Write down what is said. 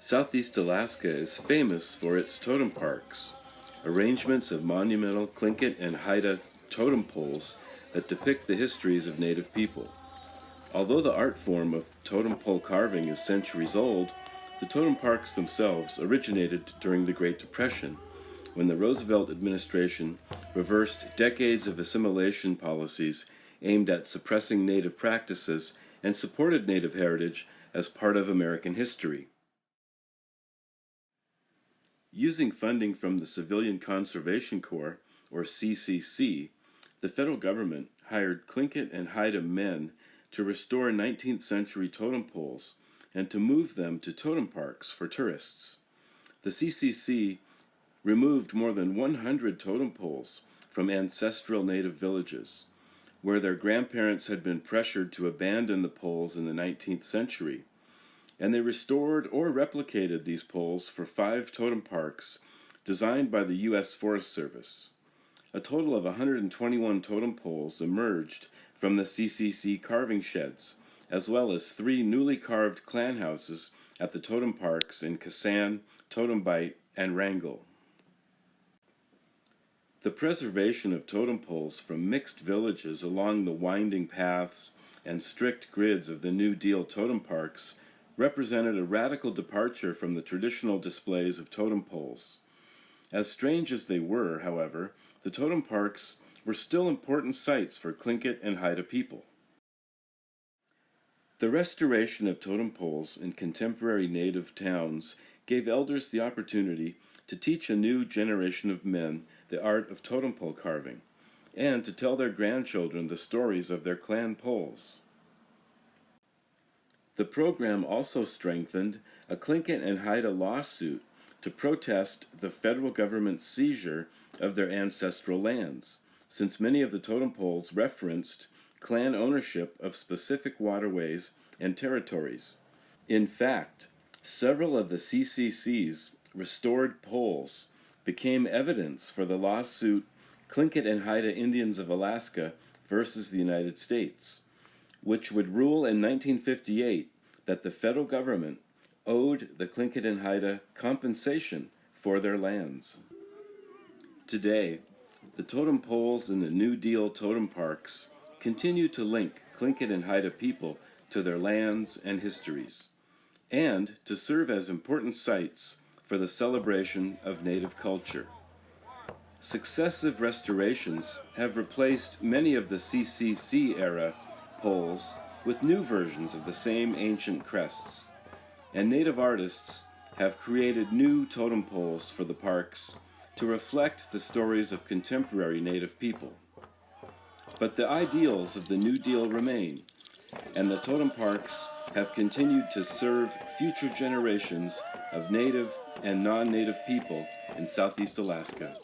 Southeast Alaska is famous for its totem parks, arrangements of monumental Tlingit and Haida totem poles that depict the histories of Native people. Although the art form of totem pole carving is centuries old, the totem parks themselves originated during the Great Depression, when the Roosevelt administration reversed decades of assimilation policies aimed at suppressing Native practices and supported Native heritage as part of American history. Using funding from the Civilian Conservation Corps, or CCC, the federal government hired Tlingit and Haida men to restore 19th century totem poles and to move them to totem parks for tourists. The CCC removed more than 100 totem poles from ancestral Native villages, where their grandparents had been pressured to abandon the poles in the 19th century, and they restored or replicated these poles for 5 totem parks designed by the U.S. Forest Service. A total of 121 totem poles emerged from the CCC carving sheds, as well as 3 newly carved clan houses at the totem parks in Kasan, Totem Bight, and Wrangell. The preservation of totem poles from mixed villages along the winding paths and strict grids of the New Deal totem parks represented a radical departure from the traditional displays of totem poles. As strange as they were, however, the totem parks were still important sites for Tlingit and Haida people. The restoration of totem poles in contemporary Native towns gave elders the opportunity to teach a new generation of men the art of totem pole carving, and to tell their grandchildren the stories of their clan poles. The program also strengthened a Tlingit and Haida lawsuit to protest the federal government's seizure of their ancestral lands, since many of the totem poles referenced clan ownership of specific waterways and territories. In fact, several of the CCC's restored poles became evidence for the lawsuit Tlingit and Haida Indians of Alaska versus the United States, which would rule in 1958 that the federal government owed the Tlingit and Haida compensation for their lands. Today, the totem poles in the New Deal totem parks continue to link Tlingit and Haida people to their lands and histories, and to serve as important sites for the celebration of Native culture. Successive restorations have replaced many of the CCC-era poles with new versions of the same ancient crests, and Native artists have created new totem poles for the parks to reflect the stories of contemporary Native people. But the ideals of the New Deal remain, and the totem parks have continued to serve future generations of Native and non-Native people in Southeast Alaska.